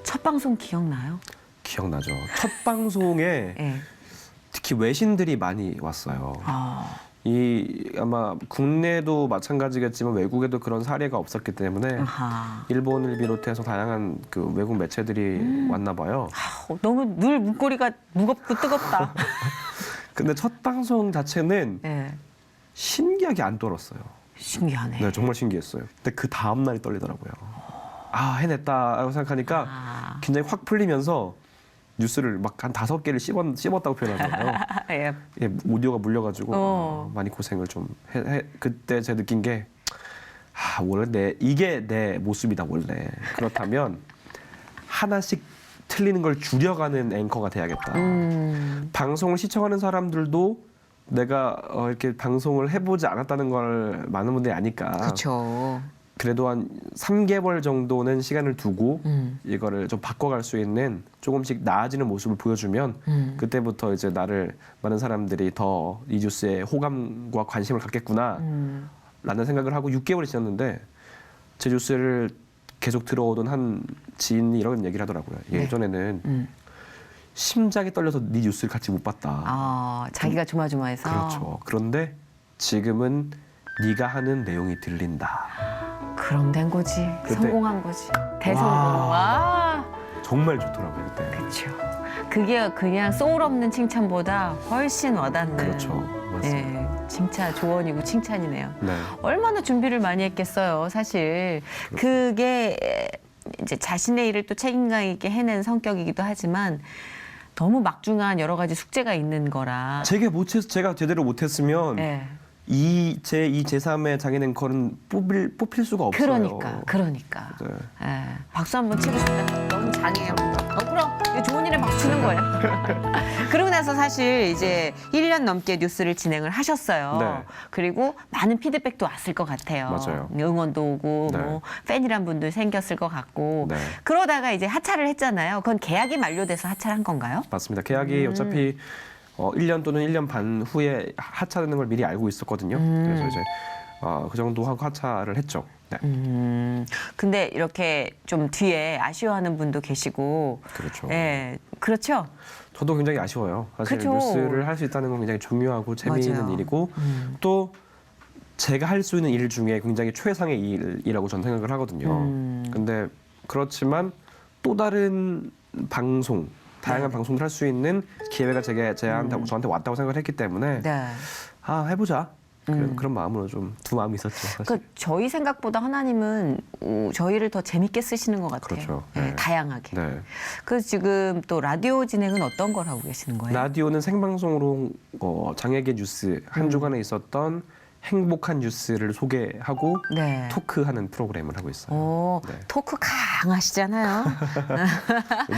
첫 방송 기억나요?
기억나죠. 첫 방송에
네.
특히 외신들이 많이 왔어요. 이 아마 국내도 마찬가지겠지만 외국에도 그런 사례가 없었기 때문에
아하.
일본을 비롯해서 다양한 그 외국 매체들이 왔나 봐요.
너무 늘 문고리가 무겁고 뜨겁다.
근데 첫 방송 자체는
네.
신기하게 안 떨었어요.
신기하네.
네, 정말 신기했어요. 근데 그 다음 날이 떨리더라고요. 아, 해냈다라고 생각하니까
아.
굉장히 확 풀리면서 뉴스를 막 한 5개를 씹었다고 표현하잖아요.
예.
예, 오디오가 물려가지고
어.
많이 고생을 좀 그때 제가 느낀 게 원래 이게 내 모습이다 원래. 그렇다면 하나씩 틀리는 걸 줄여가는 앵커가 돼야겠다. 방송을 시청하는 사람들도 내가 이렇게 방송을 해보지 않았다는 걸 많은 분들이 아니까
그렇죠.
그래도 한 3개월 정도는 시간을 두고 이거를 좀 바꿔갈 수 있는 조금씩 나아지는 모습을 보여주면 그때부터 이제 나를 많은 사람들이 더 이 뉴스에 호감과 관심을 갖겠구나 라는 생각을 하고 6개월이 지났는데 제 뉴스를 계속 들어오던 한 지인이 이런 얘기를 하더라고요. 예전에는 심장이 떨려서 네 뉴스를 같이 못 봤다.
아, 자기가 조마조마해서.
그렇죠. 그런데 지금은 네가 하는 내용이 들린다.
그럼 된 거지.
그때-
성공한 거지. 대성공.
와.
와.
정말 좋더라고요 그때.
그렇죠. 그게 그냥 소울 없는 칭찬보다 훨씬 와닿는.
그렇죠. 맞습니다.
예, 진짜 조언이고 칭찬이네요.
네.
얼마나 준비를 많이 했겠어요, 사실. 그게 이제 자신의 일을 또 책임감 있게 해낸 성격이기도 하지만 너무 막중한 여러 가지 숙제가 있는 거라.
제가 제대로 못했으면
예.
이 제3의 장인 앵커는 뽑힐 수가 없어요.
그러니까.
네.
예, 박수 한번 치고 싶다. 너무 장해요. 그럼 이거 좋은 일에 박수 치는 거예요. 그러고 나서 사실 이제 1년 넘게 뉴스를 진행을 하셨어요.
네.
그리고 많은 피드백도 왔을 것 같아요.
맞아요.
응원도 오고
네.
뭐 팬이란 분들 생겼을 것 같고.
네.
그러다가 이제 하차를 했잖아요. 그건 계약이 만료돼서 하차를 한 건가요?
맞습니다. 계약이 어차피 1년 또는 1년 반 후에 하차되는 걸 미리 알고 있었거든요. 그래서 이제 그 정도 하고 하차를 했죠. 네.
근데 이렇게 좀 뒤에 아쉬워하는 분도 계시고.
그렇죠.
예, 그렇죠.
저도 굉장히 아쉬워요. 사실
그쵸.
뉴스를 할 수 있다는 건 굉장히 중요하고 재미있는
맞아요.
일이고 또 제가 할 수 있는 일 중에 굉장히 최상의 일이라고 저는 생각을 하거든요. 근데 그렇지만 또 다른 방송, 다양한 방송을 할 수 있는 기회가 저한테 왔다고 생각을 했기 때문에
네.
해보자. 그런 마음으로 좀 두 마음이 있었죠. 사실.
그러니까 저희 생각보다 하나님은 저희를 더 재밌게 쓰시는 것 같아요.
그렇죠.
예,
네.
다양하게.
네.
그래서 지금 또 라디오 진행은 어떤 걸 하고 계시는 거예요?
라디오는 생방송으로 장애계 뉴스 한 주간에 있었던 행복한 뉴스를 소개하고
네.
토크하는 프로그램을 하고 있어요.
오,
네.
토크 강하시잖아요.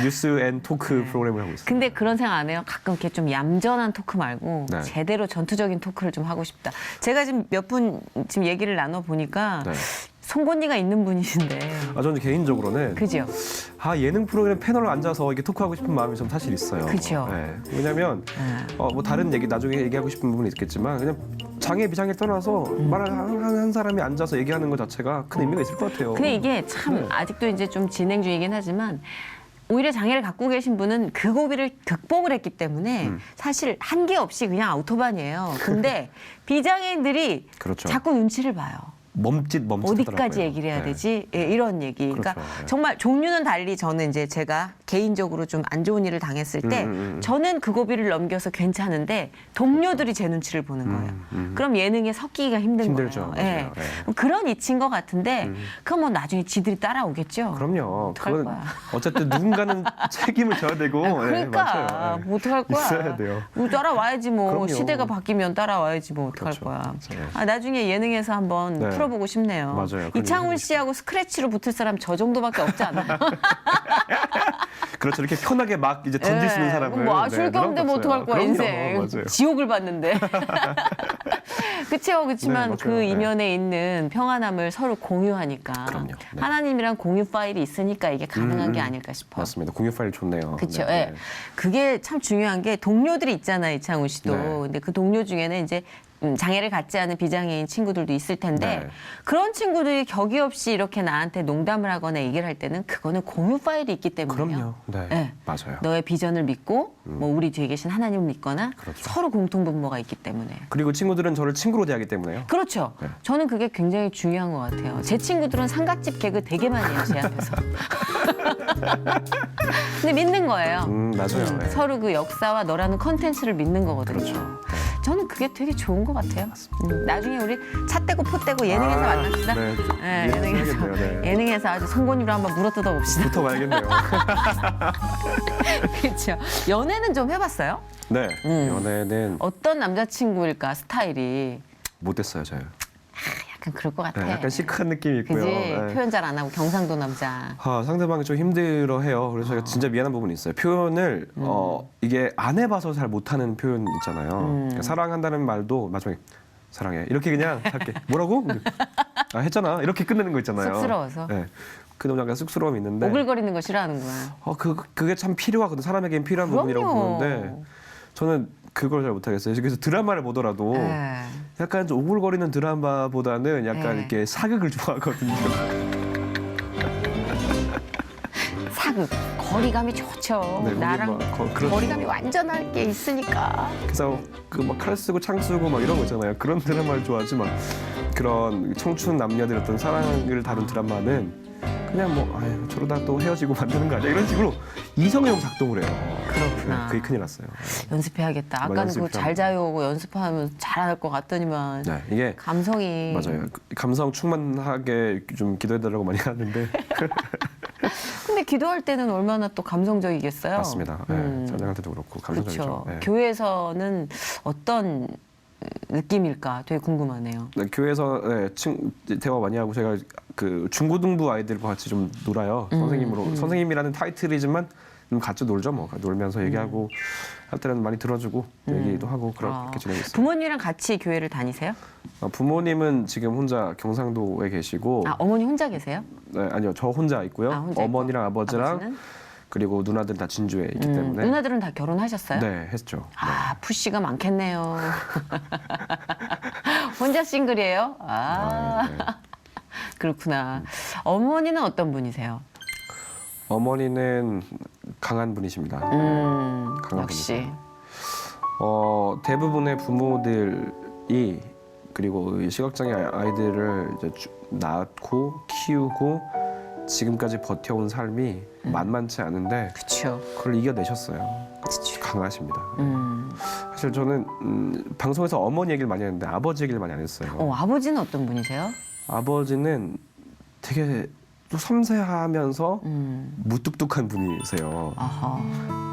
뉴스 앤 토크 프로그램을 하고 있어요.
근데 그런 생각 안 해요? 가끔 이렇게 좀 얌전한 토크 말고
네.
제대로 전투적인 토크를 좀 하고 싶다. 제가 지금 몇 분 지금 얘기를 나눠 보니까
네.
송곳니가 있는 분이신데.
저는 개인적으로는
그죠?
예능 프로그램 패널로 앉아서 이렇게 토크하고 싶은 마음이 좀 사실 있어요.
그죠.
네. 왜냐하면 뭐 다른 얘기 나중에 얘기하고 싶은 부분이 있겠지만 그냥 장애 비장애 떠나서 말을 한 사람이 앉아서 얘기하는 것 자체가 큰 의미가 있을 것 같아요.
근데 이게 참
네.
아직도 이제 좀 진행 중이긴 하지만 오히려 장애를 갖고 계신 분은 그 고비를 극복을 했기 때문에 사실 한계 없이 그냥 아우토반이에요. 근데 비장애인들이
그렇죠.
자꾸 눈치를 봐요.
멈칫
어디까지 얘기를 해야
네.
되지? 예, 이런 얘기. 그러니까
그렇죠. 네.
정말 종류는 달리 저는 이제 제가 개인적으로 좀 안 좋은 일을 당했을 때 저는 그 고비를 넘겨서 괜찮은데 동료들이 제 눈치를 보는 거예요. 그럼 예능에 섞이기가 힘든
힘들죠.
거예요. 예.
맞아요. 네.
그런 이치인 것 같은데 그럼 뭐 나중에 지들이 따라오겠죠.
그럼요.
어떡할
그건
거야.
어쨌든 누군가는 책임을 져야 되고.
그러니까
맞아요. 네.
뭐 어떡할 거야.
있어야 돼요.
뭐 따라와야지 뭐.
그럼요.
시대가 바뀌면 따라와야지 뭐 어떡할
그렇죠.
거야.
맞아요.
나중에 예능에서 한번
네.
풀어보고 싶네요.
맞아요.
이창훈
그런
씨하고 스크래치로 붙을 사람 저 정도밖에 없지 않아요?
그렇죠. 이렇게 편하게 막 이제 던질 수 있는 사람을.
뭐 아쉬울 게 없는데 뭐 어떡할 거야,
그럼요.
인생.
맞아요.
지옥을 봤는데. 그치요. 그렇지만
네, 맞아요.
그
네.
이면에 있는 평안함을 서로 공유하니까.
그럼요. 네.
하나님이랑 공유 파일이 있으니까 이게 가능한 게 아닐까 싶어요.
맞습니다. 공유 파일 좋네요.
그렇죠.
네,
예.
네.
그게 참 중요한 게 동료들이 있잖아요, 이창훈 씨도.
네.
근데 그 동료 중에는 이제 장애를 갖지 않은 비장애인 친구들도 있을 텐데
네.
그런 친구들이 격이 없이 이렇게 나한테 농담을 하거나 얘기를 할 때는 그거는 공유 파일이 있기 때문에요.
그럼요. 네,
네.
맞아요.
너의 비전을 믿고 뭐 우리 뒤에 계신 하나님을 믿거나
그렇죠.
서로 공통 분모가 있기 때문에.
그리고 친구들은 저를 친구로 대하기 때문에요.
그렇죠.
네.
저는 그게 굉장히 중요한 것 같아요. 제 친구들은 상갓집 개그 되게 많이 해요, 제 앞에서. 근데 믿는 거예요.
맞아요. 네.
서로 그 역사와 너라는 컨텐츠를 믿는 거거든요.
그렇죠.
저는 그게 되게 좋은 것 같아요. 나중에 우리 차 떼고 포 떼고 예능에서 만납시다.
네,
네, 예능에서
해야겠네요. 네.
예능에서 아주 송곳니로 한번 물어뜯어 봅시다.
붙어 봐야겠네요.
그렇죠. 연애는 좀 해봤어요?
네, 연애는
어떤 남자친구일까 스타일이
못했어요, 저요.
약간 그럴 것 같아.
네, 약간 시크한 느낌이 있고요.
그지?
네.
표현 잘 안 하고 경상도 남자.
상대방이 좀 힘들어해요. 그래서 제가 진짜 미안한 부분이 있어요. 표현을 이게 안 해봐서 잘 못하는 표현 있잖아요. 그러니까 사랑한다는 말도 마지막에 사랑해 이렇게 그냥 할게. 뭐라고? 했잖아. 이렇게 끝내는 거 있잖아요.
쑥스러워서.
네. 그놈 약간 쑥스러움이 있는데.
오글거리는 거 싫어하는구나.
그게 참 필요하거든. 사람에게는 필요한 부분이라고
그럼요.
보는데 저는 그걸 잘 못하겠어요. 그래서 드라마를 보더라도
네.
약간 좀 오글거리는 드라마보다는 약간
네.
이렇게 사극을 좋아하거든요.
사극. 거리감이 좋죠.
네, 거기
나랑
막 그런
거리감이 완전할 게 있으니까.
그래서 그 막 칼 쓰고 창 쓰고 막 이런 거 있잖아요. 그런 드라마를 좋아하지만 그런 청춘 남녀들의 어떤 사랑을 다룬 드라마는 그냥 뭐 아유 저러다 또 헤어지고 만드는 거 아니야 이런 식으로 이성애용 작동을 해요.
그렇구나.
네, 그게 큰일 났어요.
연습해야겠다. 아까는 그
연습해야
잘 자요고 연습하면 잘할 것 같더니만
네, 이게
감성이
맞아요. 감성 충만하게 좀 기도해달라고 많이 하는데
근데 기도할 때는 얼마나 또 감성적이겠어요.
맞습니다. 네, 찬양할 때도 그렇고 감성적이죠.
그렇죠.
네.
교회에서는 어떤 느낌일까 되게 궁금하네요.
네, 교회에서 대화 많이 하고 제가 그 중고등부 아이들과 같이 좀 놀아요. 선생님으로 선생님이라는 타이틀이지만 같이 놀죠. 뭐 놀면서 얘기하고 할 때는 많이 들어주고 얘기도 하고 그렇게 지내고 있어요.
부모님이랑 같이 교회를 다니세요?
부모님은 지금 혼자 경상도에 계시고
어머니 혼자 계세요?
네, 아니요 저 혼자 있고요.
혼자
어머니랑
있고.
아버지랑
아버지는?
그리고 누나들 다 진주에 있기 때문에
누나들은 다 결혼하셨어요?
네 했죠.
푸시가 많겠네요. 혼자 싱글이에요?
네.
그렇구나. 어머니는 어떤 분이세요?
어머니는 강한 분이십니다. 강한
역시.
분이세요. 대부분의 부모들이 그리고 이 시각장애 아이들을 이제 낳고 키우고 지금까지 버텨온 삶이 만만치 않은데
그렇죠.
그걸 이겨내셨어요.
그렇죠.
강하십니다. 사실 저는 방송에서 어머니 얘기를 많이 했는데 아버지 얘기를 많이 안 했어요.
아버지는 어떤 분이세요?
아버지는 되게 또 섬세하면서 무뚝뚝한 분이세요.
아하.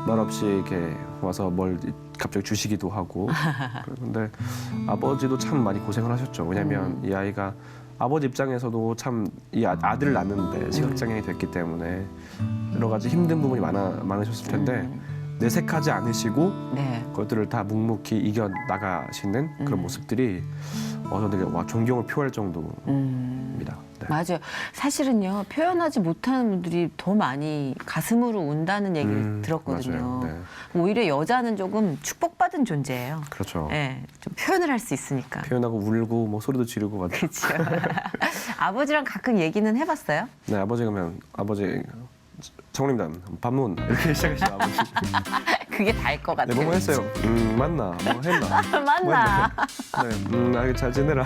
말없이 이렇게 와서 뭘 갑자기 주시기도 하고. 그런데 아버지도 참 많이 고생을 하셨죠. 왜냐하면 이 아이가 아버지 입장에서도 참 이 아들을 낳는데 시각장애인이 됐기 때문에 여러 가지 힘든 부분이 많으셨을 텐데 내색하지 않으시고
네.
그것들을 다 묵묵히 이겨 나가시는 그런 모습들이 저는 되게 존경을 표할 정도입니다. 네.
맞아요. 사실은요, 표현하지 못하는 분들이 더 많이 가슴으로 운다는 얘기를 들었거든요.
맞아요. 네.
오히려 여자는 조금 축복받은 존재예요.
그렇죠.
네, 좀 표현을 할 수 있으니까.
표현하고 울고 뭐 소리도 지르고 막.
그렇죠. 아버지랑 가끔 얘기는 해봤어요?
네, 아버지 가면 아버지 장모님다 밥문 이렇게 시작하시죠 아버지.
그게 다일 것 같아요.
네, 뭐뭐 했어요. 맞나? 뭐 했나?
맞나?
네, 잘 지내라.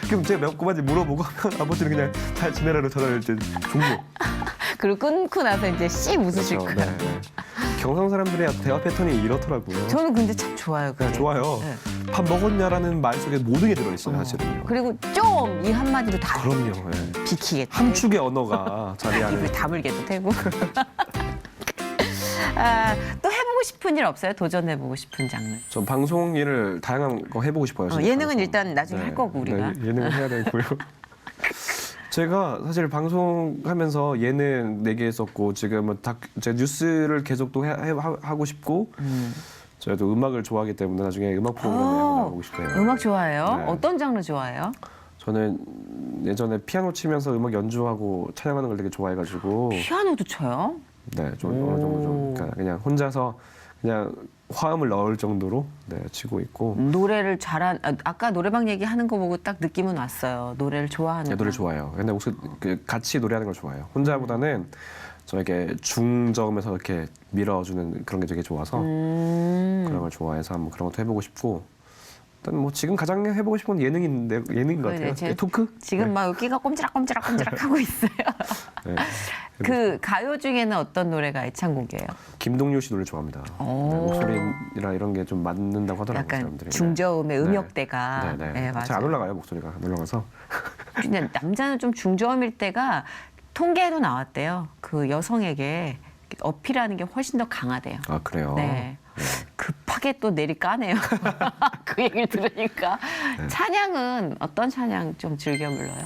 그럼 제가 몇 가지 물어보고 하면 아버지는 그냥 잘 지내라로 전화를 이제 종료.
그리고 끊고 나서 이제 씩 웃으실
그렇죠.
거예요.
네. 경상 사람들의 대화 패턴이 이렇더라고요.
저는 근데 참 좋아요. 그게.
네, 좋아요.
네.
밥 먹었냐라는 말 속에 모든 게 들어있어요, 사실은요.
그리고 좀 이 한마디로 다
그럼요. 네.
비키겠다.
함축의 언어가 자리 안에.
입을 다물게도 되고. 또 해보고 싶은 일 없어요? 도전해보고 싶은 장르.
전 방송 일을 다양한 거 해보고 싶어요. 진짜
예능은
방송.
일단 나중에 할 거고, 우리가.
네, 예능은 해야 되고요. 제가 사실 방송하면서 예능 4개 했었고 지금은 제가 뉴스를 계속 또 하고 싶고 저희도 음악을 좋아하기 때문에 나중에 음악 프로그램에 한번 나가보고 싶어요.
음악 좋아해요?
네.
어떤 장르 좋아해요?
저는 예전에 피아노 치면서 음악 연주하고 찬양하는 걸 되게 좋아해가지고
피아노도 쳐요?
네, 좀 어느 정도 좀 그러니까 그냥 혼자서 그냥 화음을 넣을 정도로 네, 치고 있고
노래를 아까 노래방 얘기하는 거 보고 딱 느낌은 왔어요. 노래를 좋아하는
네, 노래 좋아해요. 근데 혹시 같이 노래하는 걸 좋아해요. 혼자보다는 저에게 중저음에서 이렇게 밀어주는 그런 게 되게 좋아서 그런 걸 좋아해서 한번 그런 것도 해보고 싶고 일단 뭐 지금 가장 해보고 싶은 건 예능인 것 같아요.
네,
토크?
지금
네.
막 여기가 꼼지락꼼지락 하고 있어요.
네.
그 가요 중에는 어떤 노래가 애창곡이에요?
김동률 씨 노래 좋아합니다. 네, 목소리랑 이런 게 좀 맞는다고 하더라고요.
약간
사람들이.
중저음의
네.
음역대가.
네,
네, 맞아요.
잘 안 올라가요 목소리가 안 올라가서.
근데 남자는 좀 중저음일 때가 통계에도 나왔대요. 그 여성에게 어필하는 게 훨씬 더 강하대요.
아 그래요.
네. 급하게 또 내리 까네요. 그 얘기를 들으니까.
네.
찬양은 어떤 찬양 좀 즐겨 불러요?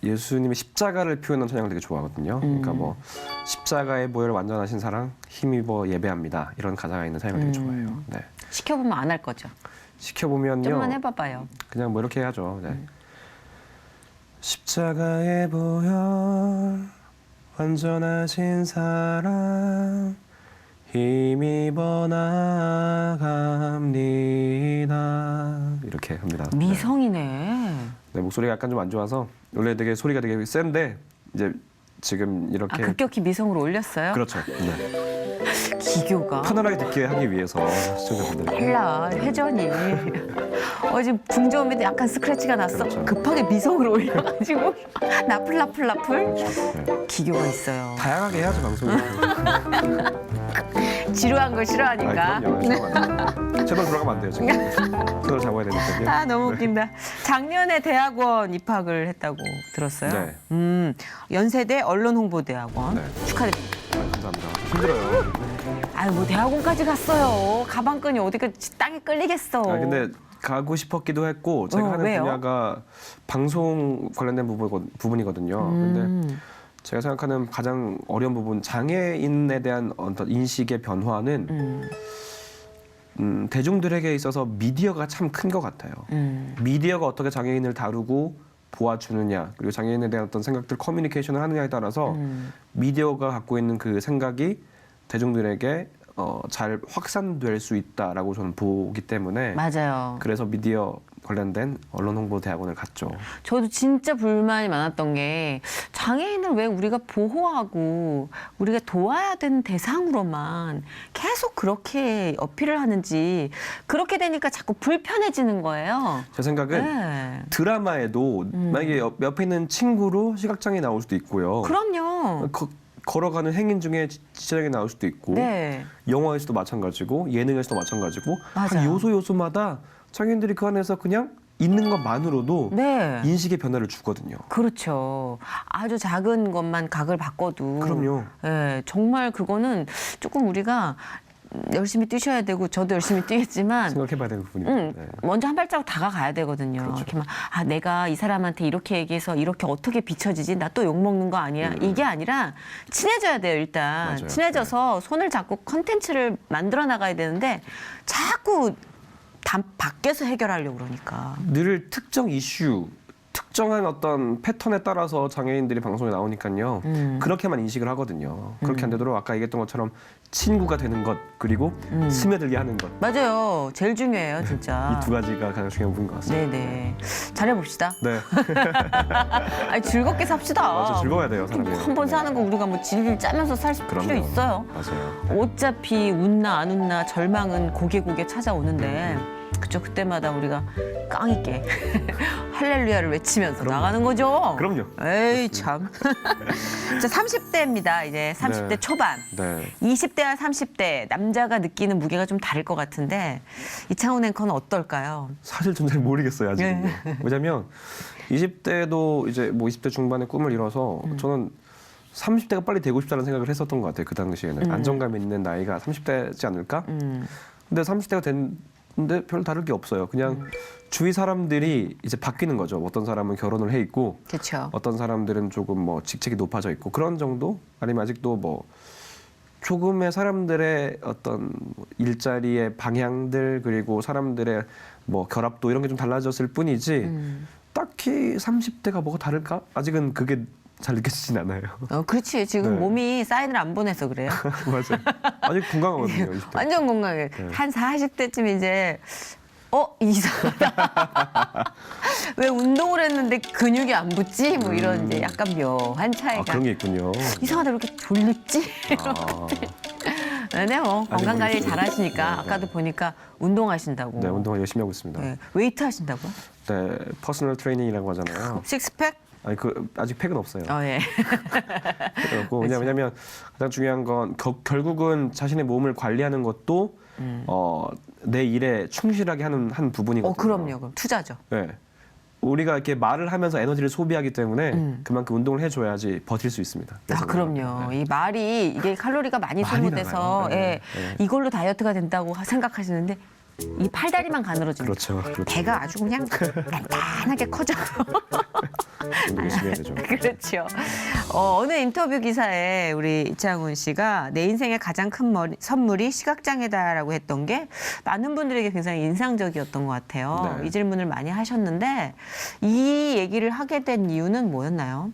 예수님의 십자가를 표현한 찬양을 되게 좋아하거든요. 그러니까 뭐 십자가의 보혈 완전하신 사랑 힘입어 예배합니다. 이런 가사가 있는 찬양을 되게 좋아해요. 네.
시켜보면 안 할 거죠.
시켜보면요.
좀만 해봐봐요.
그냥 뭐 이렇게 해야죠. 네. 십자가의 보혈 완전하신 사랑 힘입어 나갑니다. 이렇게 합니다.
미성이네.
네, 목소리가 약간 좀 안 좋아서 원래 되게 소리가 되게 센데 이제 지금 이렇게
급격히 미성으로 올렸어요?
그렇죠. 네.
기교가.
편안하게 듣게 하기 위해서 시청자분들에게
달라, 회전이. 지금 중저음에도 약간 스크래치가 났어.
그렇죠.
급하게 미성으로 올려가지고 나풀.
네.
기교가 있어요.
다양하게 해야죠 방송을.
지루한 걸 싫어하니까.
그럼요. 채널 돌아가면 안 돼요 지금. 채널 잡아야 되니까요.
아, 너무 웃긴다. 작년에 대학원 입학을 했다고 들었어요.
네.
연세대 언론홍보대학원.
네.
축하드립니다.
감사합니다. 힘들어요.
아유, 뭐 대학원까지 갔어요. 가방끈이 어디가 땅에 끌리겠어.
아 근데 가고 싶었기도 했고 제가 하는
왜요?
분야가 방송 관련된 부분이거든요. 근데 제가 생각하는 가장 어려운 부분 장애인에 대한 어떤 인식의 변화는 대중들에게 있어서 미디어가 참 큰 것 같아요. 미디어가 어떻게 장애인을 다루고 보아주느냐 그리고 장애인에 대한 어떤 생각들 커뮤니케이션을 하느냐에 따라서 미디어가 갖고 있는 그 생각이 대중들에게 잘 확산될 수 있다라고 저는 보기 때문에
맞아요.
그래서 미디어 관련된 언론홍보대학원을 갔죠.
저도 진짜 불만이 많았던 게 장애인을 왜 우리가 보호하고 우리가 도와야 되는 대상으로만 계속 그렇게 어필을 하는지 그렇게 되니까 자꾸 불편해지는 거예요.
제 생각은
네.
드라마에도 만약에 옆에 있는 친구로 시각장애 나올 수도 있고요.
그럼요.
걸어가는 행인 중에 지체장애 나올 수도 있고
네.
영화에서도 마찬가지고 예능에서도 마찬가지고 한
맞아요.
요소마다 장애인들이 그 안에서 그냥 있는 것만으로도
네.
인식의 변화를 주거든요.
그렇죠. 아주 작은 것만 각을 바꿔도.
그럼요.
예, 정말 그거는 조금 우리가 열심히 뛰셔야 되고 저도 열심히 뛰겠지만
생각해봐야 되는 부분입니다. 네.
먼저 한 발자국 다가가야 되거든요.
그렇죠.
이렇게 막, 내가 이 사람한테 이렇게 얘기해서 이렇게 어떻게 비춰지지? 나 또 욕먹는 거 아니야? 이게 아니라 친해져야 돼요, 일단.
맞아요.
친해져서 손을 잡고 컨텐츠를 만들어 나가야 되는데 자꾸 밖에서 해결하려고 그러니까.
늘 특정 이슈, 특정한 어떤 패턴에 따라서 장애인들이 방송에 나오니까요. 그렇게만 인식을 하거든요. 그렇게 안 되도록 아까 얘기했던 것처럼 친구가 되는 것 그리고 스며들게 하는 것.
맞아요. 제일 중요해요, 진짜.
이 두 가지가 가장 중요한 부분인 것 같습니다.
네네. 잘해봅시다.
네.
아니, 즐겁게 삽시다.
맞아, 즐거워야 돼요, 사람이.
한 번 사는 거 우리가 뭐 질질 짜면서 살 필요 있어요.
맞아요.
어차피 웃나 안 웃나 절망은 고개 찾아오는데 그쵸, 그때마다 우리가 깡 있게 할렐루야를 외치면서 나가는 거죠.
그럼요.
에이 참. 자, 30대입니다. 이제 30대
네.
초반.
네.
20대와 30대 남자가 느끼는 무게가 좀 다를 것 같은데 이창훈 앵커는 어떨까요?
사실 좀 잘 모르겠어요, 아직.
네.
왜냐면 20대도 이제 뭐 20대 중반에 꿈을 이뤄서 저는 30대가 빨리 되고 싶다는 생각을 했었던 것 같아요. 그 당시에는. 안정감 있는 나이가 30대지 않을까? 근데 30대가 됐는데 별 다를 게 없어요. 그냥 주위 사람들이 이제 바뀌는 거죠. 어떤 사람은 결혼을 해 있고
그렇죠.
어떤 사람들은 조금 뭐 직책이 높아져 있고 그런 정도? 아니면 아직도 뭐 조금의 사람들의 어떤 일자리의 방향들 그리고 사람들의 뭐 결합도 이런 게 좀 달라졌을 뿐이지 딱히 30대가 뭐가 다를까? 아직은 그게 잘 느껴지진 않아요.
그렇지. 지금
네.
몸이 사인을 안 보내서 그래요.
맞아요. 아직 건강하거든요. 20대.
완전 건강해.
네.
한 40대쯤 이제 이상하다. 왜 운동을 했는데 근육이 안 붙지? 뭐 이런 이제 약간 묘한 차이가.
그런 게 있군요.
이상하다. 왜 이렇게 졸렸지?
아,
네, 건강 관리
모르겠어요.
잘하시니까
네, 네.
아까도 보니까 운동하신다고.
네, 운동을 열심히 하고 있습니다. 네,
네, 웨이트 하신다고요?
퍼스널 트레이닝이라고 하잖아요.
식스팩?
아니 아직 팩은 없어요.
예.
그렇고 왜냐면 가장 중요한 건 결국은 자신의 몸을 관리하는 것도 내 일에 충실하게 하는 한 부분이거든요.
그럼요. 그럼 투자죠.
네. 우리가 이렇게 말을 하면서 에너지를 소비하기 때문에 그만큼 운동을 해줘야지 버틸 수 있습니다. 그래서
그럼요.
네.
이 말이 이게 칼로리가 많이
많이
소모돼서
나가요. 네,
이걸로 다이어트가 된다고 생각하시는데 이 팔다리만 가늘어집니다.
그렇죠.
배가 아주 그냥 단단하게 커져요.
운동 열심히 해야 되죠.
그렇죠. 어느 인터뷰 기사에 우리 이창훈 씨가 내 인생의 가장 큰 선물이 시각장애다라고 했던 게 많은 분들에게 굉장히 인상적이었던 것 같아요.
네.
이 질문을 많이 하셨는데 이 얘기를 하게 된 이유는 뭐였나요?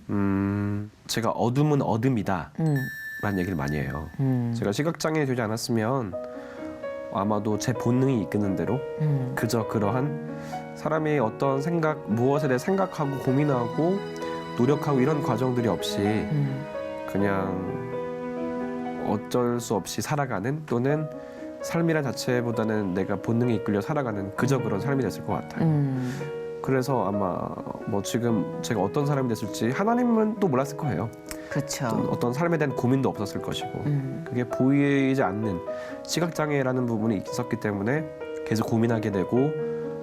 제가 어둠은 어둠이다
음,
라는 얘기를 많이 해요.
음,
제가 시각장애 되지 않았으면 아마도 제 본능이 이끄는 대로 그저 그러한 사람이 어떤 무엇에 대해 생각하고 고민하고 노력하고 이런 과정들이 없이 그냥 어쩔 수 없이 살아가는 또는 삶이란 자체보다는 내가 본능에 이끌려 살아가는 그저 그런 삶이 됐을 것 같아요. 그래서 아마 뭐 지금 제가 어떤 사람이 됐을지 하나님은 또 몰랐을 거예요.
그렇죠.
어떤 삶에 대한 고민도 없었을 것이고 그게 보이지 않는 시각장애라는 부분이 있었기 때문에 계속 고민하게 되고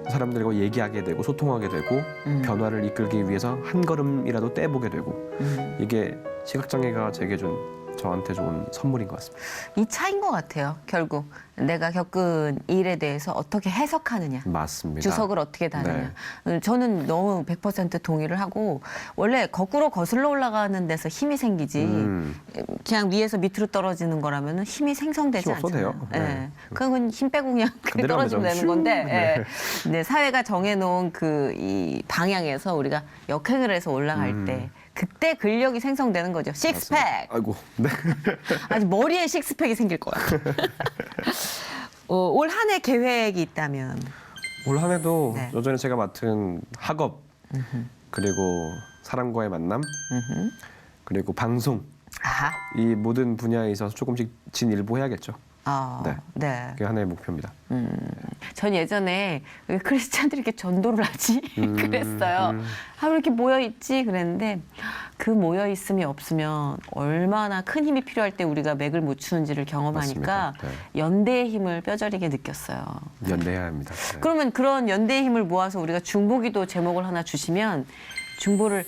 사람들과 얘기하게 되고 소통하게 되고 변화를 이끌기 위해서 한 걸음이라도 떼보게 되고 이게 시각장애가 저한테 좋은 선물인 것 같습니다.
이 차인 것 같아요. 결국 내가 겪은 일에 대해서 어떻게 해석하느냐.
맞습니다.
주석을 어떻게 다느냐. 저는 너무 100% 동의를 하고 원래 거꾸로 거슬러 올라가는 데서 힘이 생기지 그냥 위에서 밑으로 떨어지는 거라면 힘이 생성되지
힘 없어도
않잖아요.
돼요.
예.
네.
그건 힘 빼고 그냥
그대로
떨어지면
하면
되는 건데
네.
네, 사회가 정해놓은 이 방향에서 우리가 역행을 해서 올라갈 때 그때 근력이 생성되는 거죠. 식스팩!
아이고, 네.
아주 머리에 식스팩이 생길 거야. 올 한 해 계획이 있다면
올 한 해도
네.
여전히 제가 맡은 학업 그리고 사람과의 만남 그리고 방송
아하.
이 모든 분야에 있어서 조금씩 진일보해야겠죠. 네.
네.
그게 하나의 목표입니다.
전 예전에 왜 크리스찬들이 이렇게 전도를 하지? 그랬어요. 하루 이렇게 모여있지? 그랬는데 그 모여있음이 없으면 얼마나 큰 힘이 필요할 때 우리가 맥을 못 추는지를 경험하니까
맞습니다.
연대의 힘을 뼈저리게 느꼈어요.
연대해야 합니다. 네.
그러면 그런 연대의 힘을 모아서 우리가 중보기도 제목을 하나 주시면 중보를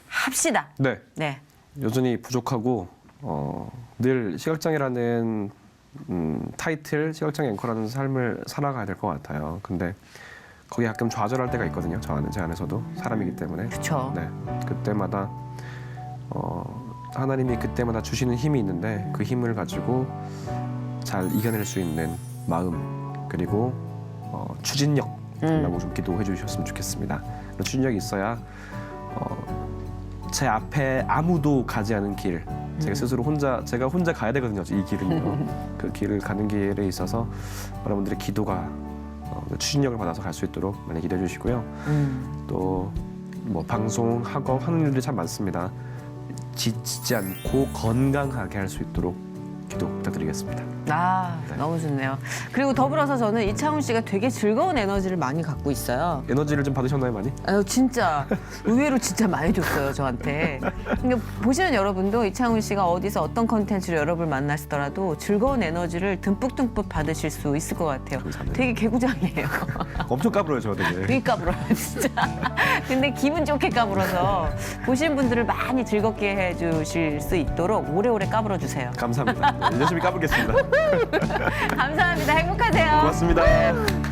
합시다.
네.
네.
여전히 부족하고 늘 시각장애라는 타이틀, 시각장애 앵커라는 삶을 살아가야 될 것 같아요. 근데 거기 가끔 좌절할 때가 있거든요. 제 안에서도 사람이기 때문에.
그렇죠.
네, 그때마다 하나님이 그때마다 주시는 힘이 있는데 그 힘을 가지고 잘 이겨낼 수 있는 마음 그리고 추진력 달라고 좀 기도해 주셨으면 좋겠습니다. 그런 추진력이 있어야 제 앞에 아무도 가지 않은 길, 제가 혼자 가야 되거든요. 이 길은요. 그 길을 가는 길에 있어서 여러분들의 기도가 추진력을 받아서 갈 수 있도록 많이 기도해 주시고요. 또 뭐 방송, 학업 하는 일들이 참 많습니다. 지치지 않고 건강하게 할 수 있도록 기도 부탁드리겠습니다.
너무 좋네요. 그리고 더불어서 저는 이창훈 씨가 되게 즐거운 에너지를 많이 갖고 있어요.
에너지를 좀 받으셨나요, 많이?
진짜 의외로 진짜 많이 줬어요, 저한테. 그러니까 보시는 여러분도 이창훈 씨가 어디서 어떤 컨텐츠로 여러분을 만나시더라도 즐거운 에너지를 듬뿍듬뿍 받으실 수 있을 것 같아요.
감사합니다.
되게 개구장이에요.
엄청 까불어요, 저 되게.
되게 까불어요, 진짜. 근데 기분 좋게 까불어서 보시는 분들을 많이 즐겁게 해주실 수 있도록 오래오래 까불어 주세요.
감사합니다. 네, 열심히 까불겠습니다.
감사합니다. 행복하세요.
고맙습니다.